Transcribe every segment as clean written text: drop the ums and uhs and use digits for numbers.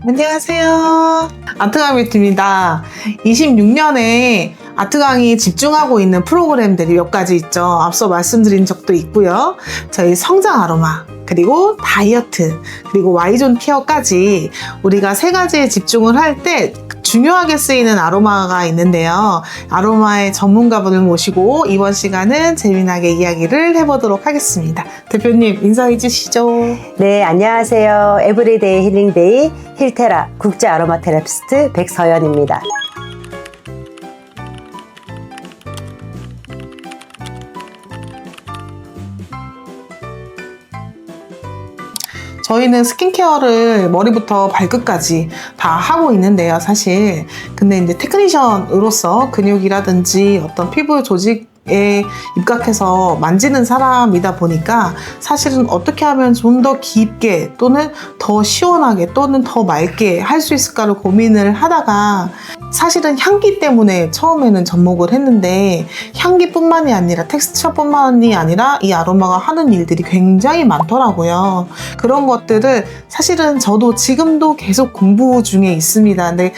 안녕하세요. 아트강의입니다. 26년에 아트강의 집중하고 있는 프로그램들이 몇 가지 있죠. 앞서 말씀드린 적도 있고요. 저희 성장 아로마, 그리고 다이어트, 그리고 Y존 케어까지 우리가 세 가지에 집중을 할 때 중요하게 쓰이는 아로마가 있는데요. 아로마의 전문가분을 모시고 이번 시간은 재미나게 이야기를 해보도록 하겠습니다. 대표님 인사해 주시죠. 네, 안녕하세요. 에브리데이 힐링데이 힐테라 국제 아로마 테라피스트 백서연입니다. 저희는 스킨케어를 머리부터 발끝까지 다 하고 있는데요, 사실. 근데 이제 테크니션으로서 근육이라든지 어떤 피부 조직에 입각해서 만지는 사람이다 보니까 사실은 어떻게 하면 좀 더 깊게 또는 더 시원하게 또는 더 맑게 할 수 있을까를 고민을 하다가 사실은 향기 때문에 처음에는 접목을 했는데 향기뿐만이 아니라 텍스처뿐만이 아니라 이 아로마가 하는 일들이 굉장히 많더라고요. 그런 것들을 사실은 저도 지금도 계속 공부 중에 있습니다. 근데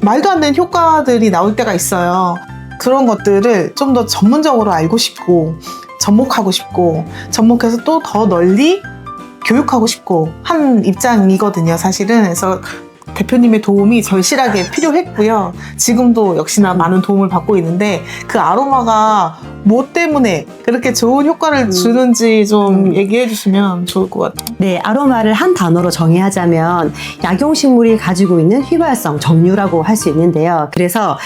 말도 안 되는 효과들이 나올 때가 있어요. 그런 것들을 좀 더 전문적으로 알고 싶고 접목하고 싶고 접목해서 또 더 널리 교육하고 싶고 한 입장이거든요, 사실은. 그래서 대표님의 도움이 절실하게 필요했고요. 지금도 역시나 많은 도움을 받고 있는데 그 아로마가 뭐 때문에 그렇게 좋은 효과를 주는지 좀 얘기해 주시면 좋을 것 같아요. 네, 아로마를 한 단어로 정의하자면 약용식물이 가지고 있는 휘발성, 정류라고 할 수 있는데요. 그래서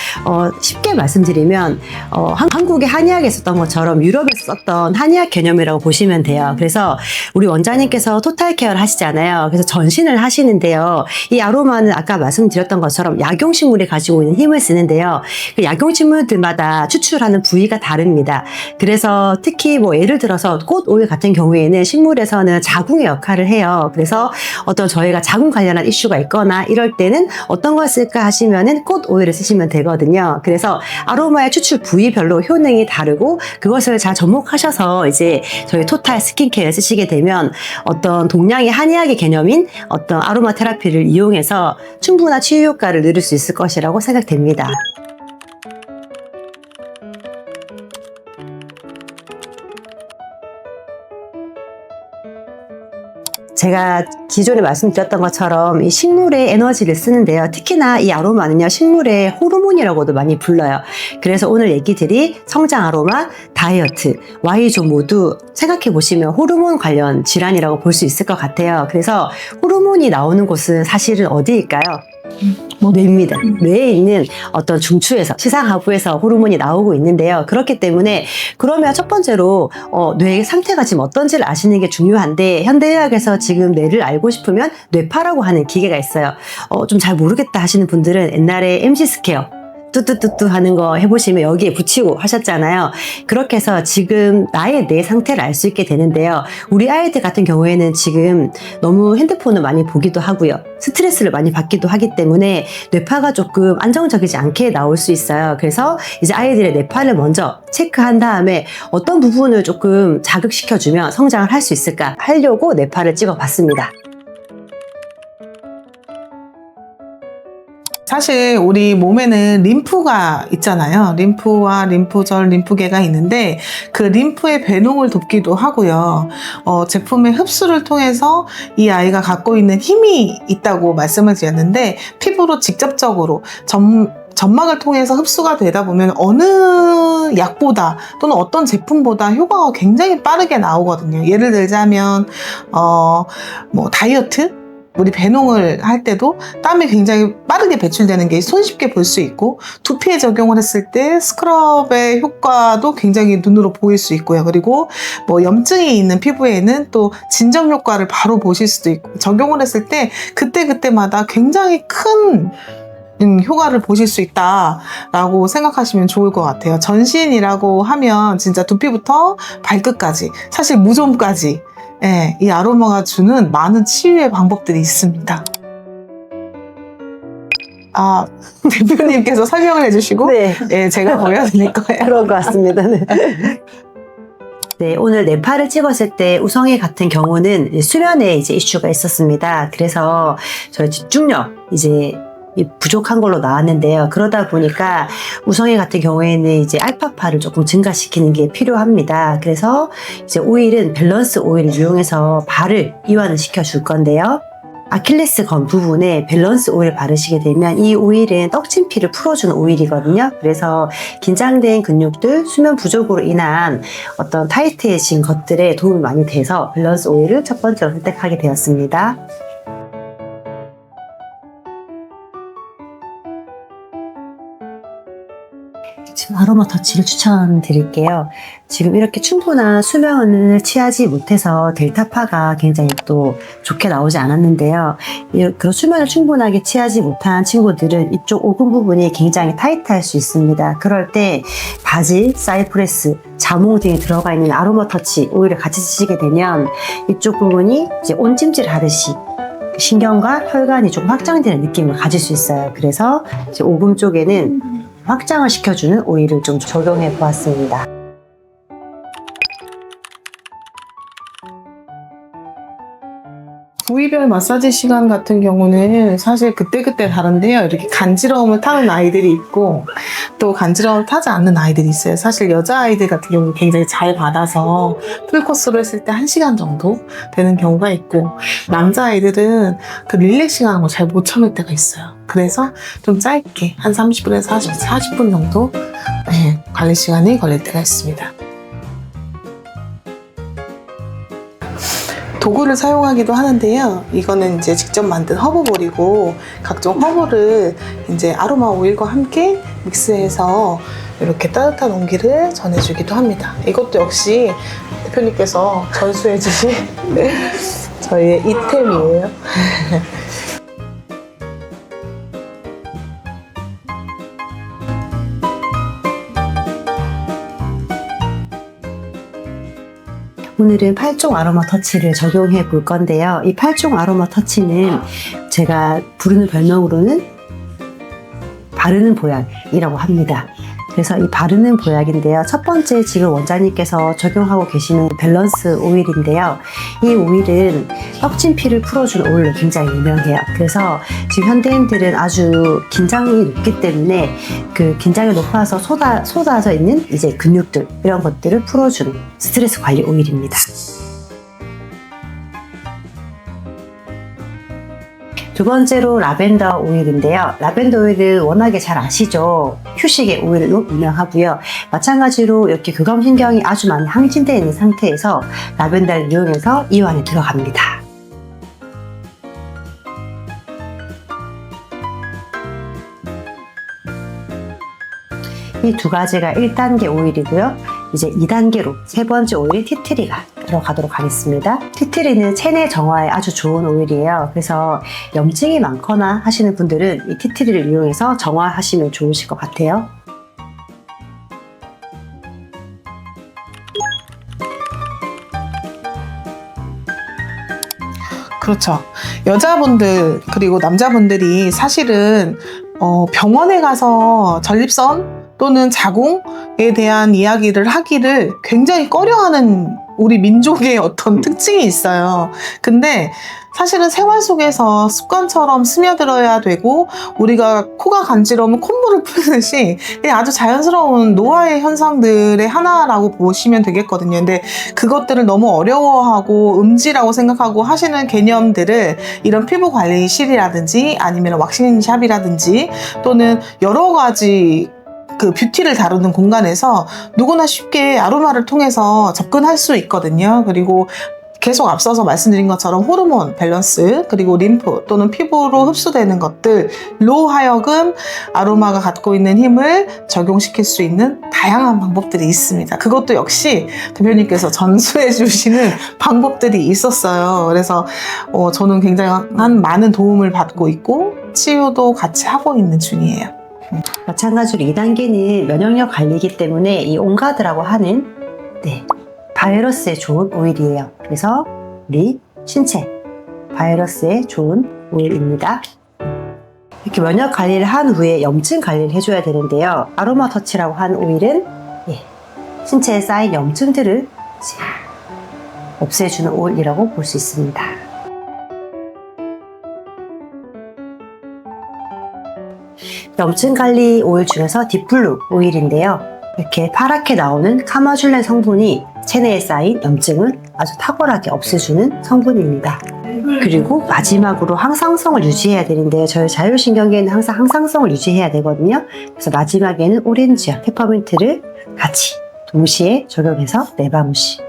쉽게 말씀드리면 한국의 한의학에 썼던 것처럼 유럽에서 썼던 한의학 개념이라고 보시면 돼요. 그래서 우리 원장님께서 토탈 케어를 하시잖아요. 그래서 전신을 하시는데요. 이 아로마는 아까 말씀드렸던 것처럼 약용식물이 가지고 있는 힘을 쓰는데요. 그 약용식물들마다 추출하는 부위가 다릅니다. 그래서 특히 뭐 예를 들어서 꽃 오일 같은 경우에는 식물에서는 자궁의 역할을 해요. 그래서 어떤 저희가 자궁 관련한 이슈가 있거나 이럴 때는 어떤 걸 쓸까 하시면은 꽃 오일을 쓰시면 되거든요. 그래서 아로마의 추출 부위별로 효능이 다르고 그것을 잘 접목하셔서 이제 저희 토탈 스킨케어를 쓰시게 되면 어떤 동양의 한의학의 개념인 어떤 아로마 테라피를 이용해서 충분한 치유 효과를 누릴 수 있을 것이라고 생각됩니다. 제가 기존에 말씀드렸던 것처럼 이 식물의 에너지를 쓰는데요. 특히나 이 아로마는요, 식물의 호르몬이라고도 많이 불러요. 그래서 오늘 얘기들이 성장 아로마, 다이어트, Y존 모두 생각해 보시면 호르몬 관련 질환이라고 볼 수 있을 것 같아요. 그래서 호르몬이 나오는 곳은 사실은 어디일까요? 뇌입니다. 뇌에 있는 어떤 중추에서 시상하부에서 호르몬이 나오고 있는데요. 그렇기 때문에 그러면 첫 번째로 뇌의 상태가 지금 어떤지를 아시는 게 중요한데 현대의학에서 지금 뇌를 알고 싶으면 뇌파라고 하는 기계가 있어요. 좀 잘 모르겠다 하시는 분들은 옛날에 MC 스퀘어 뚜뚜뚜뚜 하는 거 해보시면 여기에 붙이고 하셨잖아요. 그렇게 해서 지금 나의 뇌 상태를 알 수 있게 되는데요. 우리 아이들 같은 경우에는 지금 너무 핸드폰을 많이 보기도 하고요. 스트레스를 많이 받기도 하기 때문에 뇌파가 조금 안정적이지 않게 나올 수 있어요. 그래서 이제 아이들의 뇌파를 먼저 체크한 다음에 어떤 부분을 조금 자극시켜주면 성장을 할 수 있을까 하려고 뇌파를 찍어봤습니다. 사실 우리 몸에는 림프가 있잖아요. 림프와 림프절, 림프계가 있는데 그 림프의 배농을 돕기도 하고요. 제품의 흡수를 통해서 이 아이가 갖고 있는 힘이 있다고 말씀을 드렸는데 피부로 직접적으로 점막을 통해서 흡수가 되다 보면 어느 약보다 또는 어떤 제품보다 효과가 굉장히 빠르게 나오거든요. 예를 들자면 뭐 다이어트? 우리 배농을 할 때도 땀이 굉장히 빠르게 배출되는 게 손쉽게 볼 수 있고 두피에 적용을 했을 때 스크럽의 효과도 굉장히 눈으로 보일 수 있고요. 그리고 뭐 염증이 있는 피부에는 또 진정 효과를 바로 보실 수도 있고 적용을 했을 때 그때그때마다 굉장히 큰 효과를 보실 수 있다라고 생각하시면 좋을 것 같아요. 전신이라고 하면 진짜 두피부터 발끝까지 사실 무좀까지 이 아로마가 주는 많은 치유의 방법들이 있습니다. 대표님께서 설명을 해주시고 네. 제가 보여드릴 거예요. 그런 것 같습니다. 네. 네, 오늘 뇌파를 찍었을 때 우성애 같은 경우는 수면에 이제 이슈가 있었습니다. 그래서 저희 집중력 이제 부족한 걸로 나왔는데요. 그러다 보니까 우성애 같은 경우에는 이제 알파파를 조금 증가시키는 게 필요합니다. 그래서 이제 오일은 밸런스 오일을 이용해서 발을 이완을 시켜줄 건데요. 아킬레스건 부분에 밸런스 오일을 바르시게 되면 이 오일은 떡진피를 풀어주는 오일이거든요. 그래서 긴장된 근육들, 수면 부족으로 인한 어떤 타이트해진 것들에 도움이 많이 돼서 밸런스 오일을 첫 번째로 선택하게 되었습니다. 지금 아로마 터치를 추천드릴게요. 지금 이렇게 충분한 수면을 취하지 못해서 델타파가 굉장히 또 좋게 나오지 않았는데요. 그 수면을 충분하게 취하지 못한 친구들은 이쪽 오금 부분이 굉장히 타이트할 수 있습니다. 그럴 때 바질, 사이프레스, 자몽 등에 들어가 있는 아로마 터치 오일을 같이 쓰시게 되면 이쪽 부분이 이제 온찜질 하듯이 신경과 혈관이 좀 확장되는 느낌을 가질 수 있어요. 그래서 이제 오금 쪽에는 확장을 시켜주는 오일을 좀 적용해 보았습니다. 부위별 마사지 시간 같은 경우는 사실 그때그때 다른데요. 이렇게 간지러움을 타는 아이들이 있고 또 간지러움을 타지 않는 아이들이 있어요. 사실 여자아이들 같은 경우는 굉장히 잘 받아서 풀코스로 했을 때 1시간 정도 되는 경우가 있고 남자아이들은 그 릴렉스 시간을 잘 못 참을 때가 있어요. 그래서 좀 짧게 한 30분에서 40분 정도 관리 시간이 걸릴 때가 있습니다. 도구를 사용하기도 하는데요. 이거는 이제 직접 만든 허브볼이고 각종 허브를 이제 아로마 오일과 함께 믹스해서 이렇게 따뜻한 온기를 전해주기도 합니다. 이것도 역시 대표님께서 전수해 주신 저희의 이템이에요. 오늘은 8종 아로마 터치를 적용해 볼 건데요. 이 8종 아로마 터치는 제가 부르는 별명으로는 바르는 보약이라고 합니다. 그래서 이 바르는 보약인데요. 첫 번째 지금 원장님께서 적용하고 계시는 밸런스 오일인데요. 이 오일은 떡진피를 풀어주는 오일로 굉장히 유명해요. 그래서 지금 현대인들은 아주 긴장이 높기 때문에 그 긴장이 높아서 쏟아져 있는 이제 근육들 이런 것들을 풀어주는 스트레스 관리 오일입니다. 두 번째로 라벤더 오일인데요. 라벤더 오일은 워낙에 잘 아시죠? 휴식의 오일로 유명하고요. 마찬가지로 이렇게 교감신경이 아주 많이 항진되어 있는 상태에서 라벤더를 이용해서 이완에 들어갑니다. 이 두 가지가 1단계 오일이고요. 이제 2단계로 세 번째 오일이 티트리가 들어가도록 하겠습니다. 티트리는 체내 정화에 아주 좋은 오일이에요. 그래서 염증이 많거나 하시는 분들은 이 티트리를 이용해서 정화하시면 좋으실 것 같아요. 그렇죠. 여자분들 그리고 남자분들이 사실은 병원에 가서 전립선 또는 자궁에 대한 이야기를 하기를 굉장히 꺼려하는 우리 민족의 어떤 특징이 있어요. 근데 사실은 생활 속에서 습관처럼 스며들어야 되고 우리가 코가 간지러우면 콧물을 풀듯이 아주 자연스러운 노화의 현상들의 하나라고 보시면 되겠거든요. 근데 그것들을 너무 어려워하고 음지라고 생각하고 하시는 개념들을 이런 피부관리실이라든지 아니면 왁싱샵이라든지 또는 여러 가지 그 뷰티를 다루는 공간에서 누구나 쉽게 아로마를 통해서 접근할 수 있거든요. 그리고 계속 앞서서 말씀드린 것처럼 호르몬 밸런스 그리고 림프 또는 피부로 흡수되는 것들로 하여금 아로마가 갖고 있는 힘을 적용시킬 수 있는 다양한 방법들이 있습니다. 그것도 역시 대표님께서 전수해 주시는 방법들이 있었어요. 그래서 저는 굉장히 많은 도움을 받고 있고 치유도 같이 하고 있는 중이에요. 마찬가지로 2단계는 면역력 관리이기 때문에 이 온가드라고 하는 바이러스에 좋은 오일이에요. 그래서 우리 신체 바이러스에 좋은 오일입니다. 이렇게 면역 관리를 한 후에 염증 관리를 해줘야 되는데요. 아로마 터치라고 하는 오일은 신체에 쌓인 염증들을 이제 없애주는 오일이라고 볼 수 있습니다. 염증 관리 오일 중에서 딥블루 오일인데요. 이렇게 파랗게 나오는 카마줄렌 성분이 체내에 쌓인 염증을 아주 탁월하게 없애주는 성분입니다. 그리고 마지막으로 항상성을 유지해야 되는데요. 저희 자율신경계는 항상 항상성을 유지해야 되거든요. 그래서 마지막에는 오렌지와 페퍼민트를 같이 동시에 적용해서 내바무시.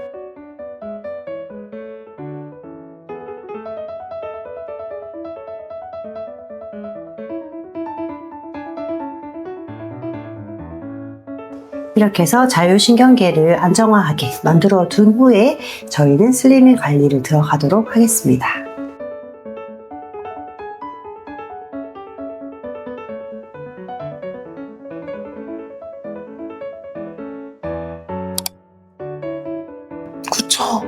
이렇게 해서 자율신경계를 안정화하게 만들어 둔 후에 저희는 슬리밍 관리를 들어가도록 하겠습니다. 그쵸.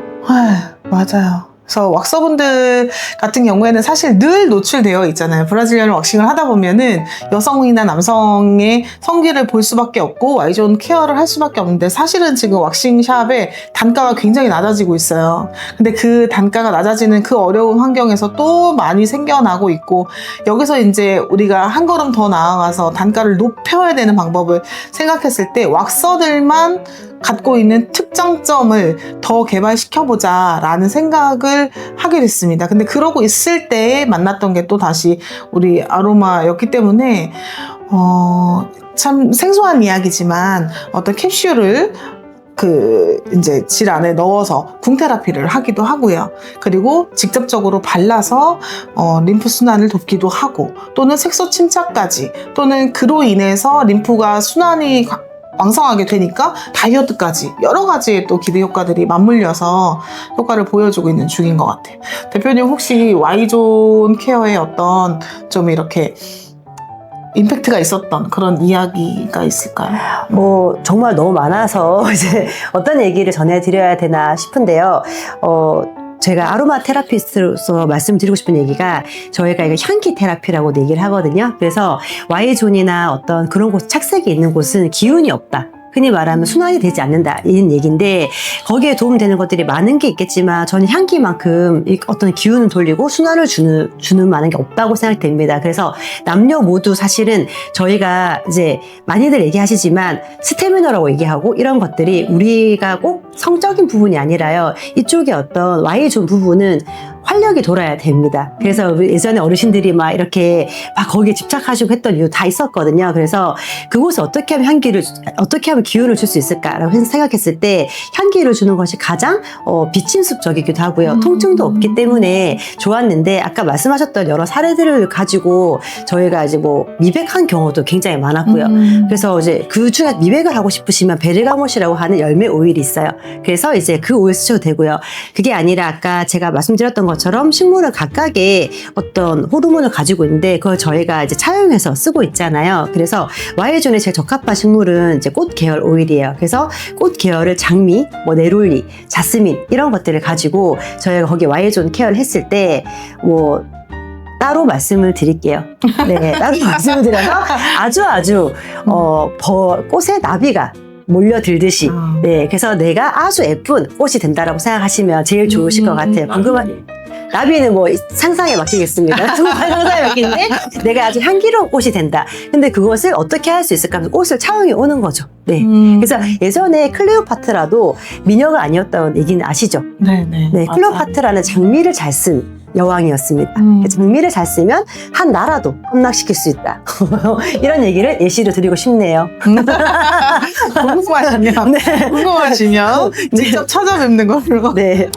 맞아요. 그래서 왁서분들 같은 경우에는 사실 늘 노출되어 있잖아요. 브라질리언 왁싱을 하다 보면은 여성이나 남성의 성기를 볼 수밖에 없고 Y존 케어를 할 수밖에 없는데 사실은 지금 왁싱샵의 단가가 굉장히 낮아지고 있어요. 근데 그 단가가 낮아지는 그 어려운 환경에서 또 많이 생겨나고 있고 여기서 이제 우리가 한 걸음 더 나아가서 단가를 높여야 되는 방법을 생각했을 때 왁서들만 갖고 있는 특장점을 더 개발시켜보자 라는 생각을 하게 됐습니다. 근데 그러고 있을 때 만났던 게 또 다시 우리 아로마였기 때문에 참 생소한 이야기지만 어떤 캡슐을 이제 질 안에 넣어서 궁테라피를 하기도 하고요. 그리고 직접적으로 발라서 림프 순환을 돕기도 하고 또는 색소 침착까지 또는 그로 인해서 림프가 순환이 왕성하게 되니까 다이어트까지 여러 가지의 또 기대 효과들이 맞물려서 효과를 보여주고 있는 중인 것 같아요. 대표님 혹시 Y존 케어에 어떤 좀 이렇게 임팩트가 있었던 그런 이야기가 있을까요? 정말 너무 많아서 이제 어떤 얘기를 전해드려야 되나 싶은데요. 제가 아로마 테라피스트로서 말씀드리고 싶은 얘기가 저희가 이거 향기 테라피라고 얘기를 하거든요. 그래서 Y존이나 어떤 그런 곳 착색이 있는 곳은 기운이 없다. 흔히 말하면 순환이 되지 않는다 이런 얘기인데 거기에 도움되는 것들이 많은 게 있겠지만 저는 향기만큼 어떤 기운을 돌리고 순환을 주는 많은 게 없다고 생각됩니다. 그래서 남녀 모두 사실은 저희가 이제 많이들 얘기하시지만 스태미너라고 얘기하고 이런 것들이 우리가 꼭 성적인 부분이 아니라요. 이쪽에 어떤 Y존 부분은 활력이 돌아야 됩니다. 그래서 예전에 어르신들이 막 이렇게 막 거기에 집착하시고 했던 이유 다 있었거든요. 그래서 그곳에 어떻게 하면 기운을 줄 수 있을까라고 생각했을 때 향기를 주는 것이 가장 비침습적이기도 하고요. 통증도 없기 때문에 좋았는데 아까 말씀하셨던 여러 사례들을 가지고 저희가 이제 미백한 경우도 굉장히 많았고요. 그래서 이제 그 중에 미백을 하고 싶으시면 베르가못이라고 하는 열매 오일이 있어요. 그래서 이제 그 오일 쓰셔도 되고요. 그게 아니라 아까 제가 말씀드렸던 것처럼 식물은 각각의 어떤 호르몬을 가지고 있는데 그걸 저희가 이제 차용해서 쓰고 있잖아요. 그래서 Y존에 제일 적합한 식물은 이제 꽃 계열 오일이에요. 그래서 꽃 계열을 장미, 네롤리, 자스민 이런 것들을 가지고 저희가 거기 Y존 케어를 했을 때 따로 말씀을 드릴게요. 네, 따로 말씀을 드려서 아주 꽃의 나비가 몰려들듯이 네, 그래서 내가 아주 예쁜 꽃이 된다라고 생각하시면 제일 좋으실 것 같아요. 궁금한 나비는 상상에 맡기겠습니다. 상상에 맡기는데 내가 아주 향기로운 꽃이 된다. 근데 그것을 어떻게 할 수 있을까 하면 꽃을 차용해 오는 거죠. 네. 그래서 예전에 클레오파트라도 미녀가 아니었다는 얘기는 아시죠? 네네. 네, 클레오파트라는 장미를 잘 쓴 여왕이었습니다. 장미를 잘 쓰면 한 나라도 함락시킬 수 있다. 이런 얘기를 예시로 드리고 싶네요. 궁금하시면 직접 찾아뵙는 걸로. 네.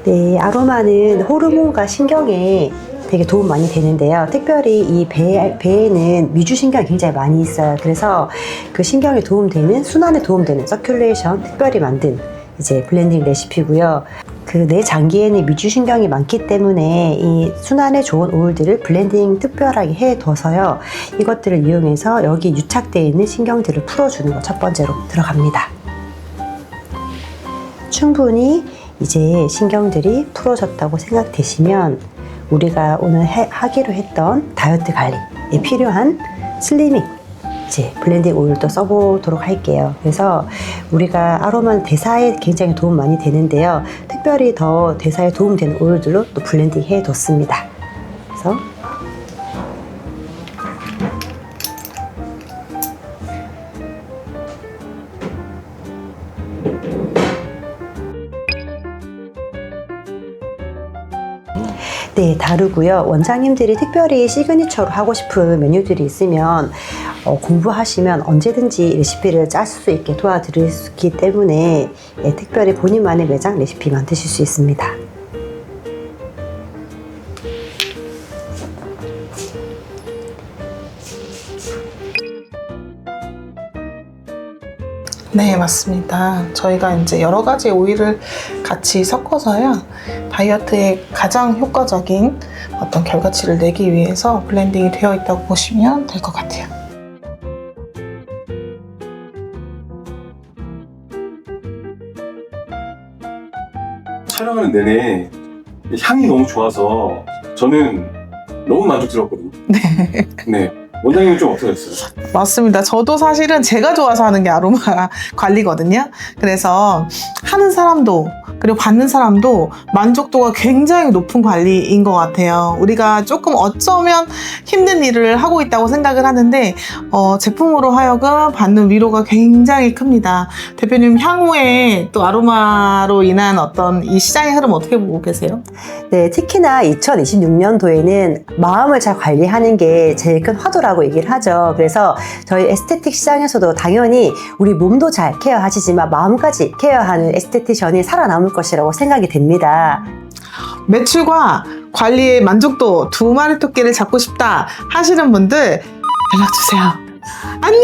네, 아로마는 호르몬과 신경에 되게 도움 많이 되는데요. 특별히 이 배에는 미주신경이 굉장히 많이 있어요. 그래서 그 신경에 도움되는, 순환에 도움되는 서큘레이션 특별히 만든 이제 블렌딩 레시피고요. 그 내 장기에는 미주신경이 많기 때문에 이 순환에 좋은 오일들을 블렌딩 특별하게 해둬서요. 이것들을 이용해서 여기 유착되어 있는 신경들을 풀어주는 거 첫 번째로 들어갑니다. 충분히 이제 신경들이 풀어졌다고 생각되시면 우리가 오늘 하기로 했던 다이어트 관리에 필요한 슬리밍 같이 블렌딩 오일도 써보도록 할게요. 그래서 우리가 아로마 대사에 굉장히 도움 많이 되는데요. 특별히 더 대사에 도움되는 오일들로 또 블렌딩 해뒀습니다. 그래서 네, 다르고요. 원장님들이 특별히 시그니처로 하고 싶은 메뉴들이 있으면 공부하시면 언제든지 레시피를 짤 수 있게 도와드리기 때문에 특별히 본인만의 매장 레시피 만드실 수 있습니다. 네, 맞습니다. 저희가 이제 여러 가지 오일을 같이 섞어서요. 다이어트에 가장 효과적인 어떤 결과치를 내기 위해서 블렌딩이 되어 있다고 보시면 될 것 같아요. 촬영하는 내내 향이 너무 좋아서 저는 너무 만족스럽거든요. 네. 원장님은 좀 어떠셨어요? 맞습니다. 저도 사실은 제가 좋아서 하는 게 아로마 관리거든요. 그래서 하는 사람도 그리고 받는 사람도 만족도가 굉장히 높은 관리인 것 같아요. 우리가 조금 어쩌면 힘든 일을 하고 있다고 생각을 하는데 제품으로 하여금 받는 위로가 굉장히 큽니다. 대표님, 향후에 또 아로마로 인한 어떤 이 시장의 흐름 어떻게 보고 계세요? 네, 특히나 2026년도에는 마음을 잘 관리하는 게 제일 큰 화두라고 얘기를 하죠. 그래서 저희 에스테틱 시장에서도 당연히 우리 몸도 잘 케어하시지만 마음까지 케어하는 에스테티션이 살아남을 것이라고 생각이 됩니다. 매출과 관리의 만족도 두 마리 토끼를 잡고 싶다 하시는 분들 연락주세요. 안녕!